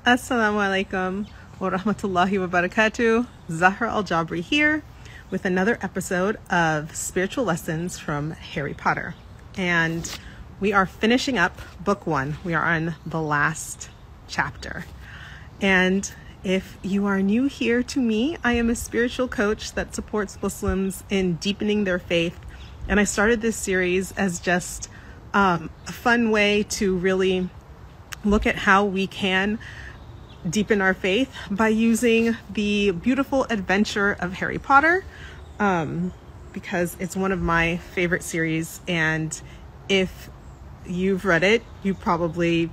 Assalamu alaikum wa rahmatullahi wa barakatuh. Zahra al-Jabri here with another episode of Spiritual Lessons from Harry Potter. And we are finishing up book 1. We are on the last chapter. And if you are new here to me, I am a spiritual coach that supports Muslims in deepening their faith. And I started this series as just a fun way to really look at how we can deepen our faith by using the beautiful adventure of Harry Potter, because it's one of my favorite series. And if you've read it, you probably,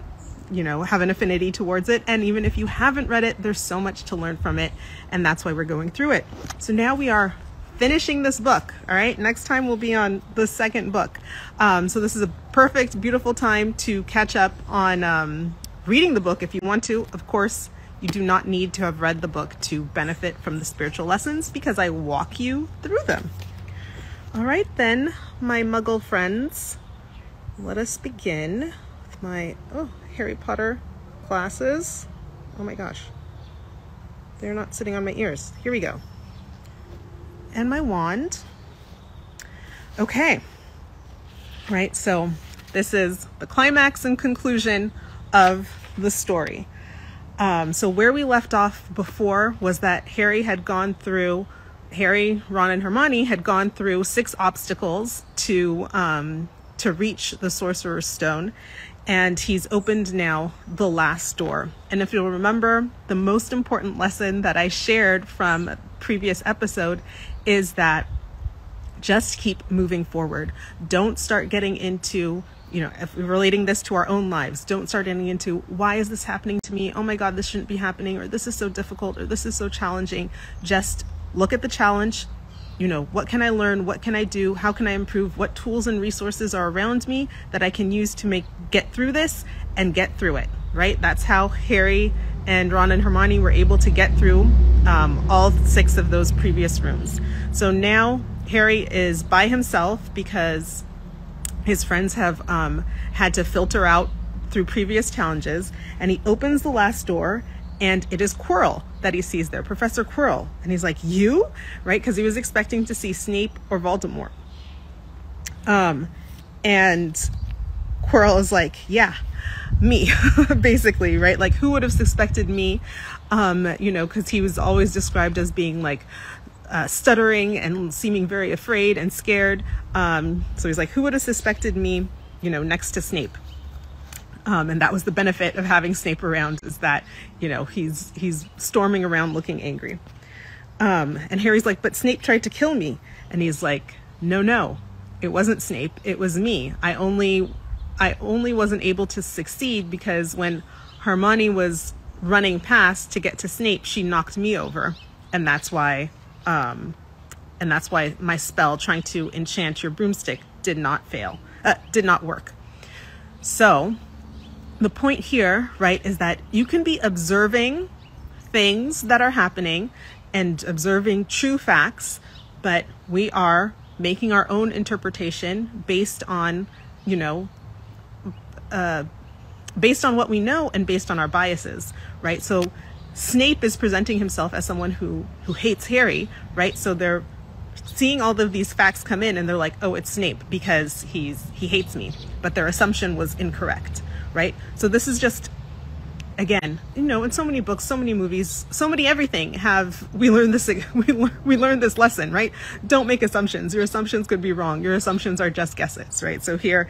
have an affinity towards it. And even if you haven't read it, there's so much to learn from it. And that's why we're going through it. So now we are finishing this book. All right. Next time we'll be on the second book. So this is a perfect, beautiful time to catch up on reading the book if you want to. Of course, you do not need to have read the book to benefit from the spiritual lessons because I walk you through them. All right, then, my Muggle friends, let us begin with my Harry Potter glasses. Oh my gosh, they're not sitting on my ears. Here we go. And my wand. Okay. Right, so this is the climax and conclusion of the story. So where we left off before was that Harry, Ron, and Hermione had gone through 6 obstacles to reach the Sorcerer's Stone, and he's opened now the last door. And if you'll remember, the most important lesson that I shared from a previous episode is that just keep moving forward. Don't start getting into, if we're relating this to our own lives, don't start getting into, why is this happening to me? Oh my God, this shouldn't be happening, or this is so difficult, or this is so challenging. Just look at the challenge. What can I learn? What can I do? How can I improve? What tools and resources are around me that I can use to get through this and get through it, right? That's how Harry and Ron and Hermione were able to get through all 6 of those previous rooms. So now Harry is by himself because his friends have had to filter out through previous challenges, and he opens the last door, and it is Quirrell that he sees there, Professor Quirrell. And he's like, you? Right? Because he was expecting to see Snape or Voldemort. And Quirrell is like, yeah, me, basically, right? Like, who would have suspected me? Because he was always described as being like stuttering and seeming very afraid and scared. So he's like, who would have suspected me, next to Snape? And that was the benefit of having Snape around, is that, he's storming around looking angry. And Harry's like, but Snape tried to kill me. And he's like, no, it wasn't Snape. It was me. I only wasn't able to succeed because when Hermione was running past to get to Snape, she knocked me over. And that's why my spell trying to enchant your broomstick did not work. So the point here, right, is that you can be observing things that are happening and observing true facts, but we are making our own interpretation based on, based on what we know and based on our biases, right? So Snape is presenting himself as someone who hates Harry, right? So they're seeing all of these facts come in and they're like, oh, it's Snape because he hates me. But their assumption was incorrect, right? So this is just, again, in so many books, so many movies, so many everything we learned this lesson, right? Don't make assumptions. Your assumptions could be wrong. Your assumptions are just guesses, right? So here,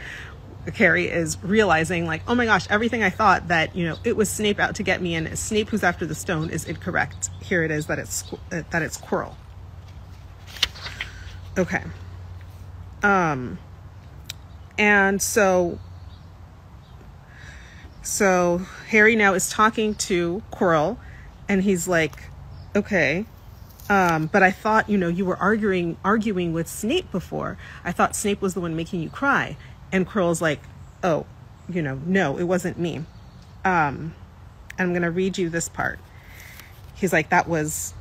Harry is realizing, like, oh my gosh, everything I thought that, it was Snape out to get me and Snape who's after the stone is incorrect. Here it is that it's Quirrell. Okay. And so Harry now is talking to Quirrell, and he's like, okay, but I thought, you were arguing with Snape before. I thought Snape was the one making you cry. And Quirrell's like, oh, no, it wasn't me. And I'm going to read you this part. He's like, that was,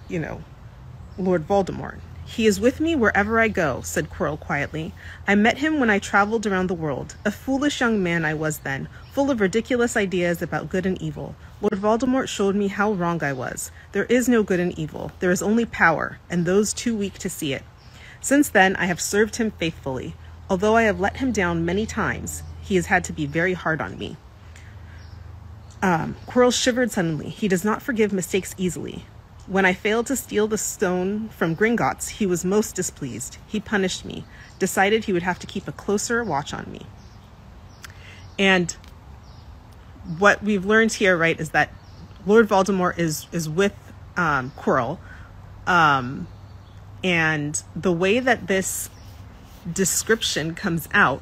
Lord Voldemort. He is with me wherever I go, said Quirrell quietly. I met him when I traveled around the world. A foolish young man I was then, full of ridiculous ideas about good and evil. Lord Voldemort showed me how wrong I was. There is no good and evil. There is only power, and those too weak to see it. Since then, I have served him faithfully. Although I have let him down many times, he has had to be very hard on me. Quirrell shivered suddenly. He does not forgive mistakes easily. When I failed to steal the stone from Gringotts, he was most displeased. He punished me, decided he would have to keep a closer watch on me. And what we've learned here, right, is that Lord Voldemort is with Quirrell. And the way that this description comes out,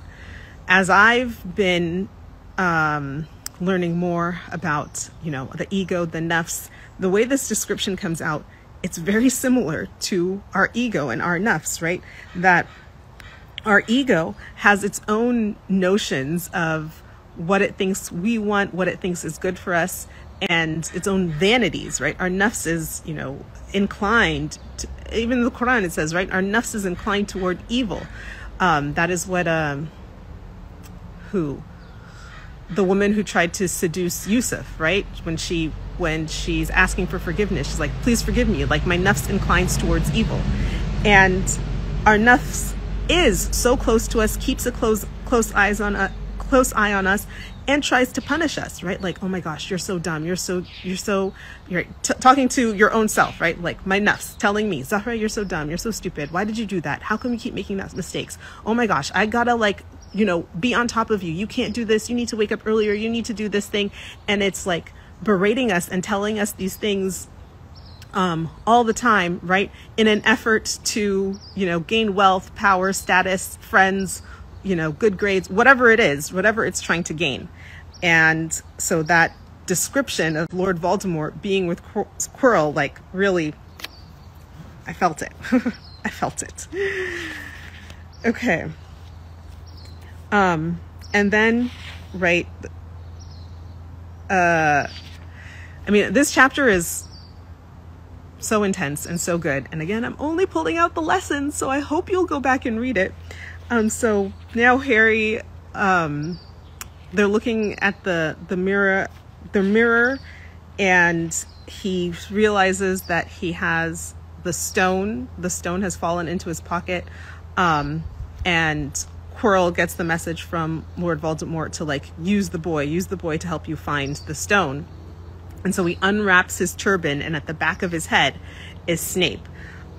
as I've been learning more about, the ego, the nafs, the way this description comes out, it's very similar to our ego and our nafs, right? That our ego has its own notions of what it thinks we want, what it thinks is good for us, and its own vanities, right? Our nafs is, inclined to, even in the Quran it says, right? Our nafs is inclined toward evil. That is what, the woman who tried to seduce Yusuf, right? When she's asking for forgiveness, she's like, please forgive me. Like, my nafs inclines towards evil. And our nafs is so close to us, keeps a close eye on us, and tries to punish us, right? Like, oh my gosh, you're so dumb. You're talking to your own self, right? Like, my nafs telling me, Zahra, you're so dumb. You're so stupid. Why did you do that? How come you keep making those mistakes? Oh my gosh, I gotta be on top of you. You can't do this. You need to wake up earlier. You need to do this thing. And it's like berating us and telling us these things all the time, right? In an effort to, gain wealth, power, status, friends, good grades, whatever it is, whatever it's trying to gain. And so that description of Lord Voldemort being with Quirrell, like, really, I felt it. I felt it. Okay. And then, right, this chapter is so intense and so good. And again, I'm only pulling out the lessons, so I hope you'll go back and read it. So now Harry, they're looking at the mirror, and he realizes that he has the stone. The stone has fallen into his pocket, and Quirrell gets the message from Lord Voldemort to use the boy to help you find the stone. And so he unwraps his turban, and at the back of his head is Snape.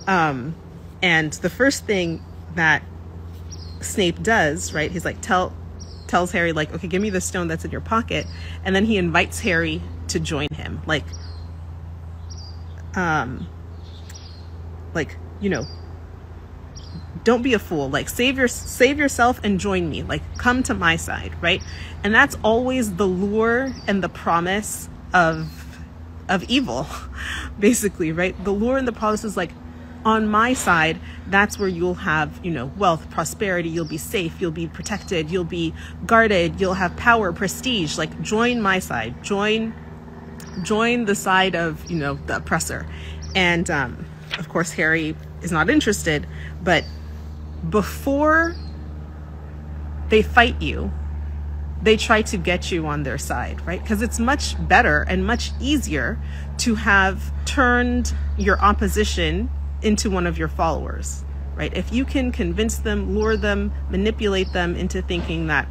And the first thing that Snape does, right, he's tells Harry, okay, give me the stone that's in your pocket. And then he invites Harry to join him. Don't be a fool. Save yourself and join me. Come to my side, right? And that's always the lure and the promise of evil, basically, right? The lure and the promise is on my side, that's where you'll have, wealth, prosperity, you'll be safe, you'll be protected, you'll be guarded, you'll have power, prestige. Join my side, join the side of, the oppressor. And of course, Harry is not interested, but before they fight you, they try to get you on their side, right? Because it's much better and much easier to have turned your opposition into one of your followers, right? If you can convince them, lure them, manipulate them into thinking that,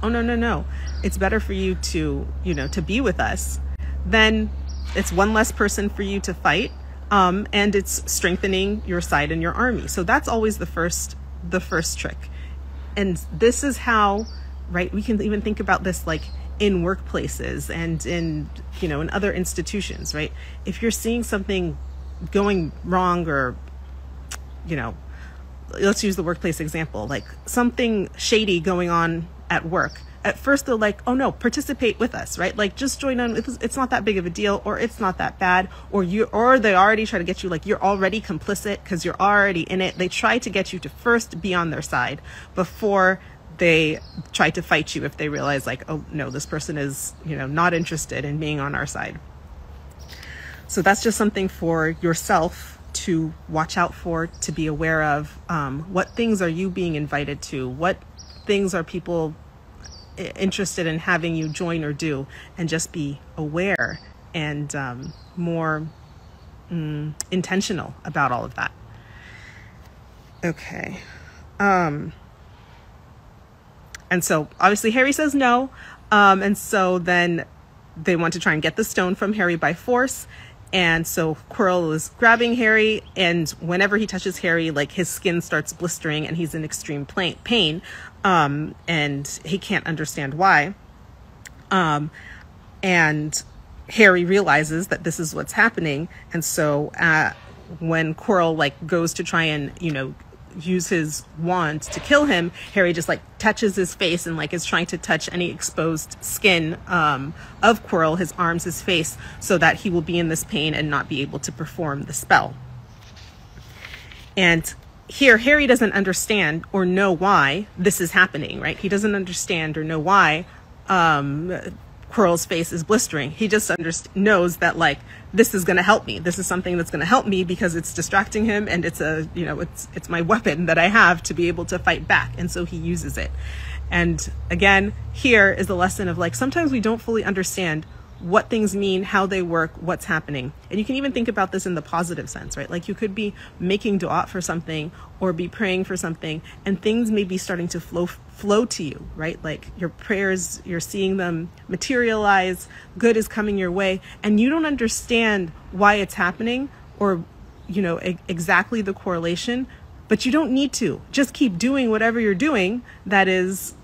oh, no, it's better for you to, to be with us, then it's one less person for you to fight. And it's strengthening your side and your army. So that's always the first trick. And this is how, right, we can even think about this in workplaces and in, in other institutions, right? If you're seeing something going wrong, or, let's use the workplace example, something shady going on at work. At first they're like, oh no, participate with us, right? Just join on. It's not that big of a deal, or it's not that bad, or they already try to get you, you're already complicit because you're already in it. They try to get you to first be on their side before they try to fight you if they realize oh no, this person is, not interested in being on our side. So that's just something for yourself to watch out for, to be aware of. What things are you being invited to? What things are people interested in having you join or do? And just be aware and more intentional about all of that. Okay. And so obviously Harry says no. And so then they want to try and get the stone from Harry by force. And so Quirrell is grabbing Harry, and whenever he touches Harry, like his skin starts blistering and he's in extreme pain. And he can't understand why. And Harry realizes that this is what's happening. And so when Quirrell like goes to try and, use his wand to kill him, Harry just like touches his face and like is trying to touch any exposed skin of Quirrell, his arms, his face, so that he will be in this pain and not be able to perform the spell. And here Harry doesn't understand or know why this is happening, right? He doesn't understand or know why Quirrell's face is blistering. He just knows that like this is going to help me. This is something that's going to help me because it's distracting him, and it's it's my weapon that I have to be able to fight back. And so he uses it. And again, here is the lesson of like sometimes we don't fully understand what things mean, how they work, what's happening. And you can even think about this in the positive sense, right? Like you could be making dua for something or be praying for something, and things may be starting to flow to you, right? Like your prayers, you're seeing them materialize, good is coming your way, and you don't understand why it's happening or, exactly the correlation, but you don't need to. Just keep doing whatever you're doing that is,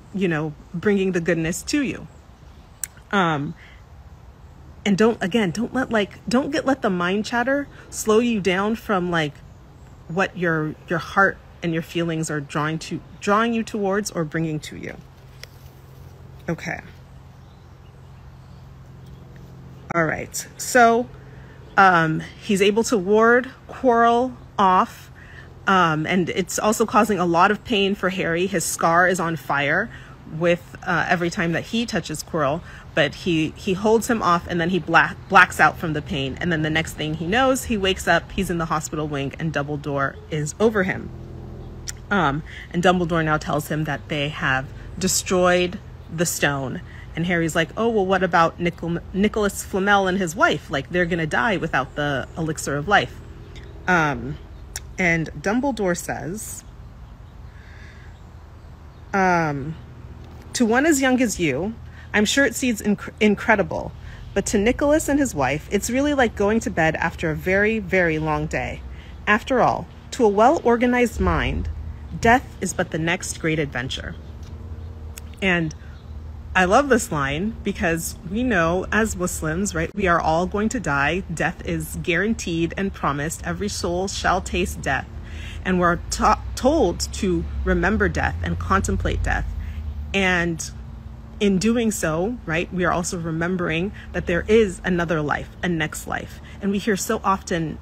bringing the goodness to you. And don't let the mind chatter slow you down from like what your heart and your feelings are drawing you towards or bringing to you. Okay. All right. So he's able to ward Quirrell off, and it's also causing a lot of pain for Harry. His scar is on fire with every time that he touches Quirrell, but he holds him off, and then he blacks out from the pain. And then the next thing he knows, he wakes up, he's in the hospital wing, and Dumbledore is over him. And Dumbledore now tells him that they have destroyed the stone. And Harry's like, oh, well, what about Nicholas Flamel and his wife? Like, they're going to die without the elixir of life. And Dumbledore says, to one as young as you, I'm sure it seems incredible, but to Nicholas and his wife, it's really like going to bed after a very, very long day. After all, to a well-organized mind, death is but the next great adventure. And I love this line because we know as Muslims, right, we are all going to die. Death is guaranteed and promised. Every soul shall taste death. And we're told to remember death and contemplate death. And in doing so, right, we are also remembering that there is another life, a next life. And we hear so often,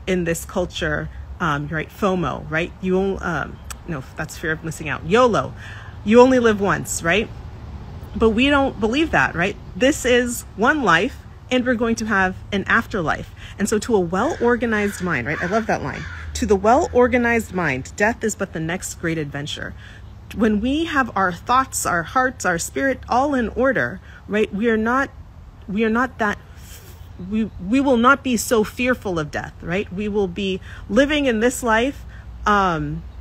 in this culture, right, FOMO, right? No, that's fear of missing out. YOLO, you only live once, right? But we don't believe that, right? This is one life, and we're going to have an afterlife. And so to a well-organized mind, right? I love that line. To the well-organized mind, death is but the next great adventure. When we have our thoughts, our hearts, our spirit all in order, right? We will not be so fearful of death, right? We will be living in this life,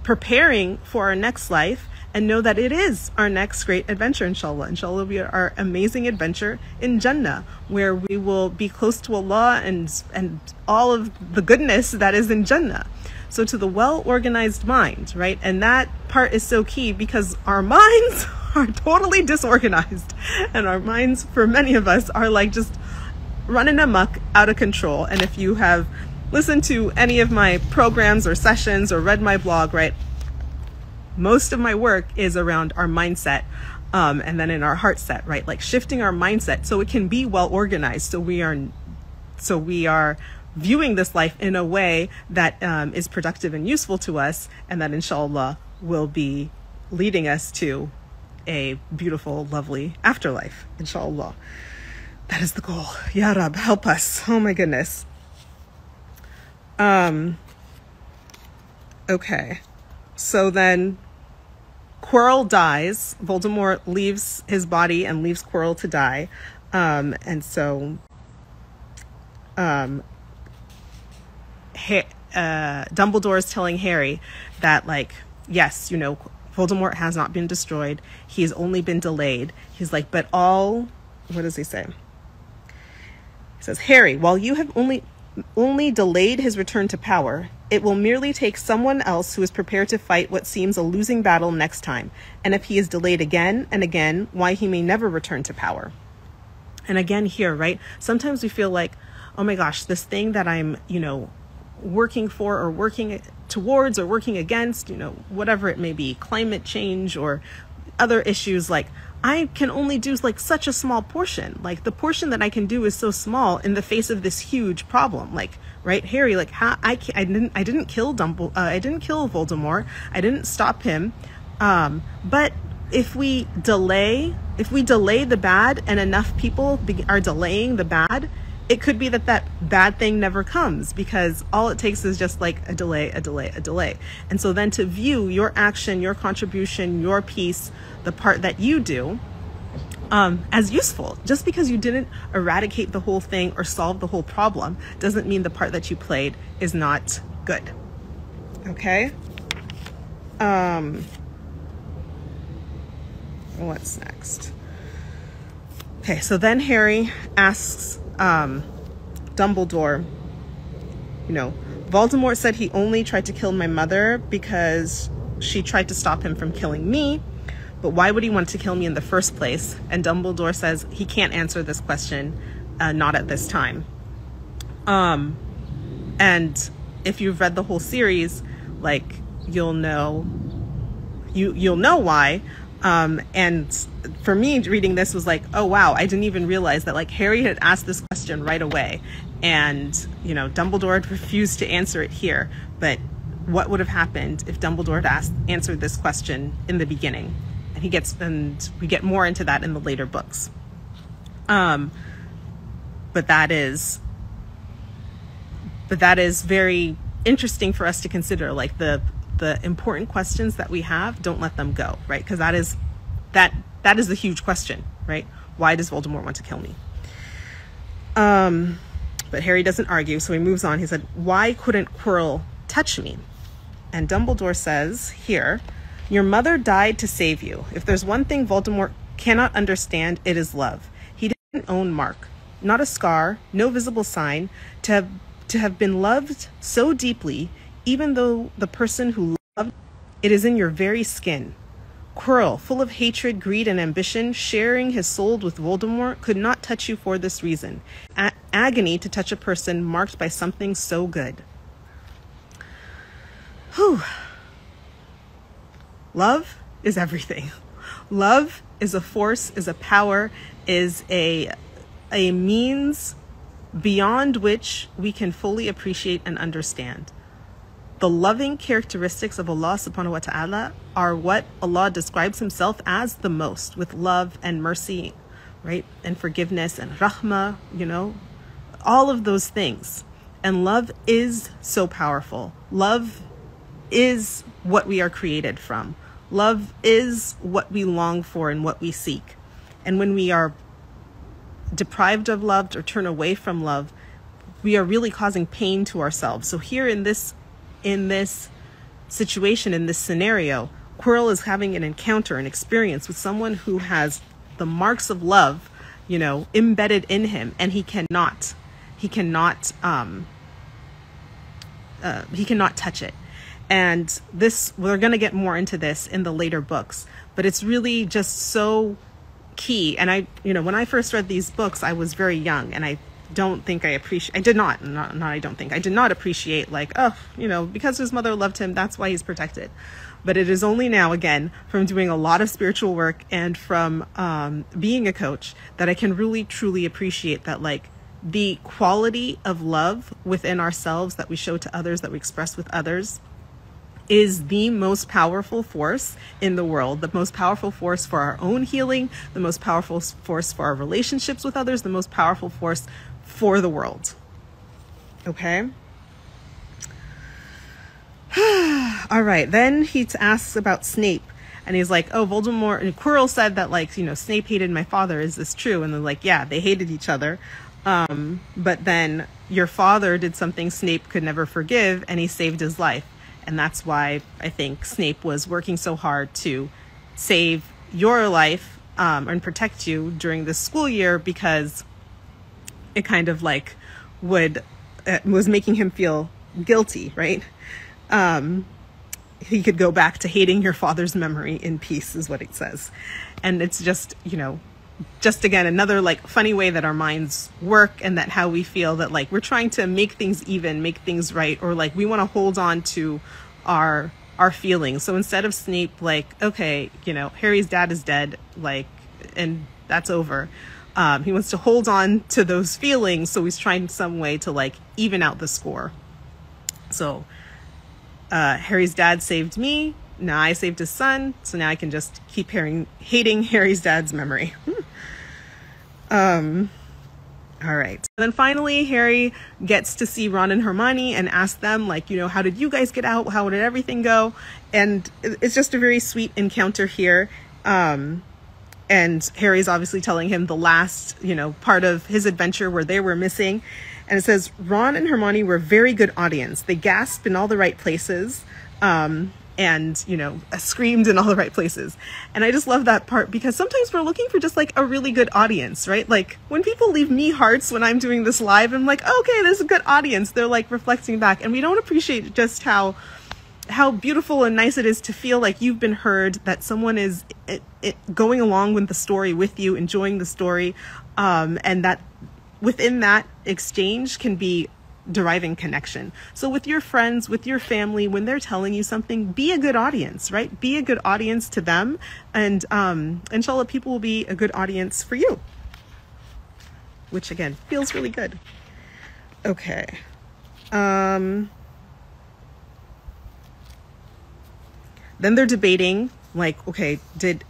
preparing for our next life, and know that it is our next great adventure, inshallah. Inshallah will be our amazing adventure in Jannah, where we will be close to Allah and all of the goodness that is in Jannah. So to the well-organized mind, right? And that part is so key because our minds are totally disorganized. And our minds, for many of us, are like just running amok, out of control. And if you have listened to any of my programs or sessions or read my blog, right? Most of my work is around our mindset, and then in our heart set, right? Like shifting our mindset so it can be well-organized. So we are viewing this life in a way that is productive and useful to us, and that inshallah will be leading us to a beautiful, lovely afterlife, inshallah. That is the goal. Ya Rab, help us. Oh my goodness. Okay. So then Quirrell dies. Voldemort leaves his body and leaves Quirrell to die. And so Dumbledore is telling Harry that, like, yes, Voldemort has not been destroyed. He's only been delayed. He's like, but what does he say? He says, Harry, while you have only delayed his return to power, it will merely take someone else who is prepared to fight what seems a losing battle next time. And if he is delayed again and again, why, he may never return to power. And again here, right? Sometimes we feel like, oh my gosh, this thing that I'm, working for or working towards or working against, whatever it may be, climate change or other issues, like I can only do like such a small portion. Like the portion that I can do is so small in the face of this huge problem. Like, right, Harry, like I didn't kill I didn't kill Voldemort. I didn't stop him. But if we delay the bad and enough people are delaying the bad, it could be that bad thing never comes, because all it takes is just like a delay. And so then to view your action, your contribution, your piece, the part that you do, as useful. Just because you didn't eradicate the whole thing or solve the whole problem doesn't mean the part that you played is not good. Okay? What's next? Okay, so then Harry asks Dumbledore, Voldemort said he only tried to kill my mother because she tried to stop him from killing me, but why would he want to kill me in the first place? And Dumbledore says he can't answer this question, not at this time. And if you've read the whole series, like you'll know why. And for me, reading this was like, oh wow, I didn't even realize that like Harry had asked this question right away, and Dumbledore had refused to answer it here. But what would have happened if Dumbledore had answered this question in the beginning? And we get more into that in the later books. But that is very interesting for us to consider, like the important questions that we have, don't let them go, right? Because that is the huge question, right? Why does Voldemort want to kill me? But Harry doesn't argue, so he moves on. He said, why couldn't Quirrell touch me? And Dumbledore says here, your mother died to save you. If there's one thing Voldemort cannot understand, it is love. He didn't own Mark, not a scar, no visible sign. To have been loved so deeply, even though the person who loved, it is in your very skin. Quirrell, full of hatred, greed, and ambition, sharing his soul with Voldemort, could not touch you for this reason. Agony to touch a person marked by something so good. Whew. Love is everything. Love is a force, is a power, is a means beyond which we can fully appreciate and understand. The loving characteristics of Allah subhanahu wa ta'ala are what Allah describes himself as the most, with love and mercy, right? And forgiveness and rahmah, all of those things. And love is so powerful. Love is what we are created from. Love is what we long for and what we seek. And when we are deprived of love or turn away from love, we are really causing pain to ourselves. So here in this situation, in this scenario, Quirrell is having an encounter, an experience with someone who has the marks of love, embedded in him, and he cannot touch it. And this, we're going to get more into this in the later books, but it's really just so key. And I when I first read these books, I was very young, and I did not appreciate like, because his mother loved him, that's why he's protected. But it is only now, again, from doing a lot of spiritual work and from being a coach, that I can really truly appreciate that, like, the quality of love within ourselves that we show to others, that we express with others, is the most powerful force in the world, the most powerful force for our own healing, the most powerful force for our relationships with others, the most powerful force for the world. Okay? All right. Then he asks about Snape. And he's like, oh, Voldemort and Quirrell said that, like, you know, Snape hated my father. Is this true? And they're like, yeah, they hated each other. But then your father did something Snape could never forgive, and he saved his life. And that's why I think Snape was working so hard to save your life and protect you during this school year, because it kind of like was making him feel guilty, right? He could go back to hating your father's memory in peace, is what it says. And it's just, you know, just again, another like funny way that our minds work, and that how we feel that like we're trying to make things even, make things right, or like we want to hold on to our feelings. So instead of Snape like, okay, you know, Harry's dad is dead, like, and that's over. He wants to hold on to those feelings. So he's trying some way to like even out the score. So Harry's dad saved me. Now I saved his son. So now I can just keep hating Harry's dad's memory. All right. And then finally, Harry gets to see Ron and Hermione and ask them, like, you know, how did you guys get out? How did everything go? And it's just a very sweet encounter here. And Harry's obviously telling him the last, you know, part of his adventure where they were missing. And it says, Ron and Hermione were a very good audience. They gasped in all the right places. And, you know, screamed in all the right places. And I just love that part, because sometimes we're looking for just like a really good audience, right? Like when people leave me hearts when I'm doing this live, I'm like, okay, there's a good audience. They're like reflecting back. And we don't appreciate just how beautiful and nice it is to feel like you've been heard, that someone is going along with the story with you, enjoying the story. And that within that exchange can be deriving connection. So with your friends, with your family, when they're telling you something, be a good audience, right? Be a good audience to them, and inshallah, people will be a good audience for you, which again feels really good. Okay. Then they're debating, like, okay, did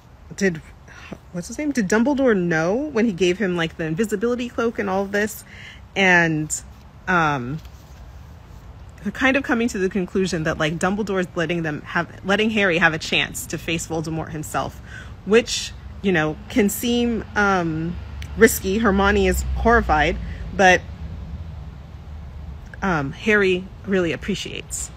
what's his name? Did Dumbledore know when he gave him like the invisibility cloak and all of this? And they're kind of coming to the conclusion that like Dumbledore's letting Harry have a chance to face Voldemort himself, which, you know, can seem risky. Hermione is horrified, but Harry really appreciates.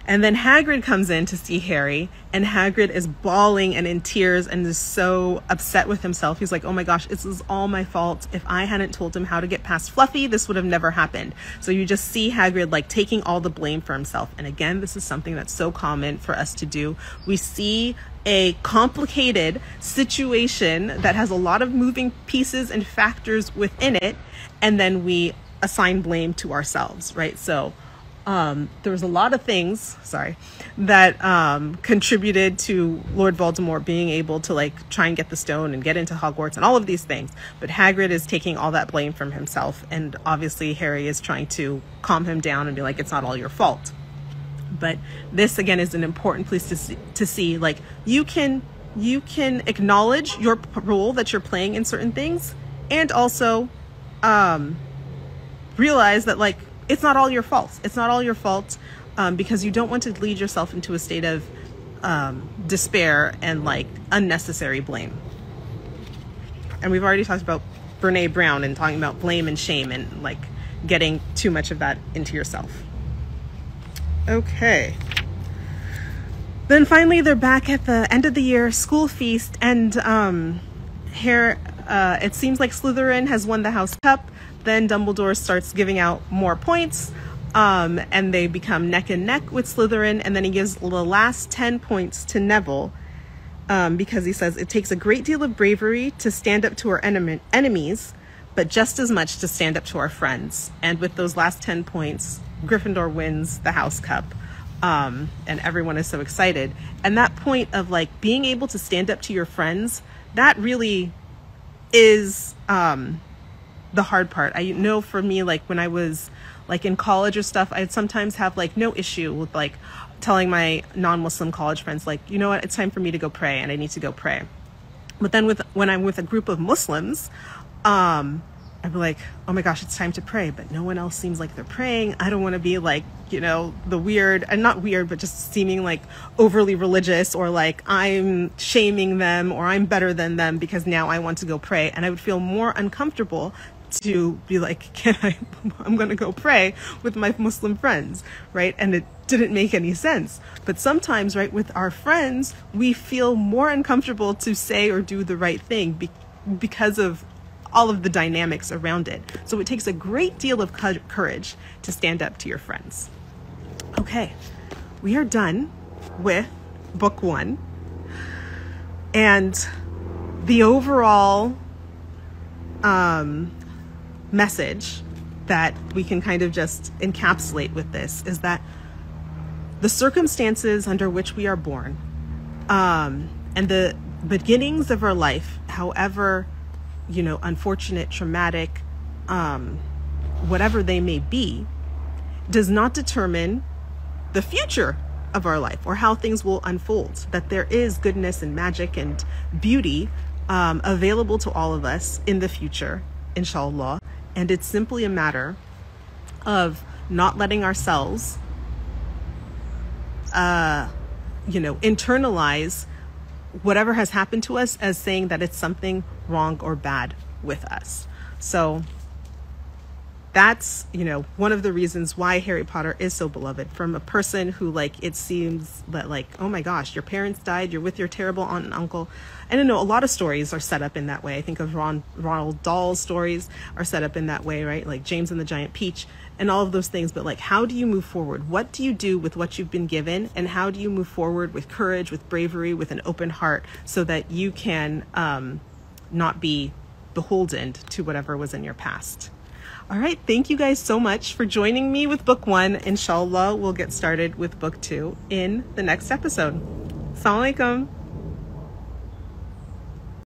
And then Hagrid comes in to see Harry, and Hagrid is bawling and in tears and is so upset with himself. He's like, oh my gosh, this is all my fault. If I hadn't told him how to get past Fluffy, this would have never happened. So you just see Hagrid like taking all the blame for himself. And again, this is something that's so common for us to do. We see a complicated situation that has a lot of moving pieces and factors within it, and then we assign blame to ourselves, right? So there was a lot of things, that contributed to Lord Voldemort being able to like try and get the stone and get into Hogwarts and all of these things. But Hagrid is taking all that blame from himself, and obviously Harry is trying to calm him down and be like, it's not all your fault. But this again is an important place to see like you can acknowledge your role that you're playing in certain things, and also realize that like it's not all your fault. It's not all your fault, because you don't want to lead yourself into a state of despair and like unnecessary blame. And we've already talked about Brene Brown and talking about blame and shame and like getting too much of that into yourself. Okay. Then finally they're back at the end of the year school feast, and here it seems like Slytherin has won the House Cup. Then Dumbledore starts giving out more points, and they become neck and neck with Slytherin. And then he gives the last 10 points to Neville, because he says it takes a great deal of bravery to stand up to our enemies, but just as much to stand up to our friends. And with those last 10 points, Gryffindor wins the House Cup, and everyone is so excited. And that point of like being able to stand up to your friends, that really is the hard part. I know for me, like when I was like in college or stuff, I'd sometimes have like no issue with like telling my non-Muslim college friends, like, you know what, it's time for me to go pray and I need to go pray. But then when I'm with a group of Muslims, I'm I'd be like, oh my gosh, it's time to pray, but no one else seems like they're praying. I don't want to be like, the weird, and not weird, but just seeming like overly religious, or like I'm shaming them or I'm better than them because now I want to go pray. And I would feel more uncomfortable to be like, I'm going to go pray with my Muslim friends, right? And it didn't make any sense. But sometimes, right, with our friends, we feel more uncomfortable to say or do the right thing because of all of the dynamics around it. So it takes a great deal of courage to stand up to your friends. Okay, we are done with book 1. And the overall message that we can kind of just encapsulate with this is that the circumstances under which we are born, and the beginnings of our life, however, unfortunate, traumatic, whatever they may be, does not determine the future of our life or how things will unfold. That there is goodness and magic and beauty available to all of us in the future, inshallah. And it's simply a matter of not letting ourselves, internalize whatever has happened to us as saying that it's something wrong or bad with us. So that's, one of the reasons why Harry Potter is so beloved, from a person who, like, it seems that, like, oh my gosh, your parents died, you're with your terrible aunt and uncle. I don't know, a lot of stories are set up in that way. I think of Ronald Dahl's stories are set up in that way, right? Like James and the Giant Peach and all of those things. But like, how do you move forward? What do you do with what you've been given? And how do you move forward with courage, with bravery, with an open heart, so that you can not be beholden to whatever was in your past? All right, thank you guys so much for joining me with book 1. Inshallah, we'll get started with book 2 in the next episode. Assalamu alaikum.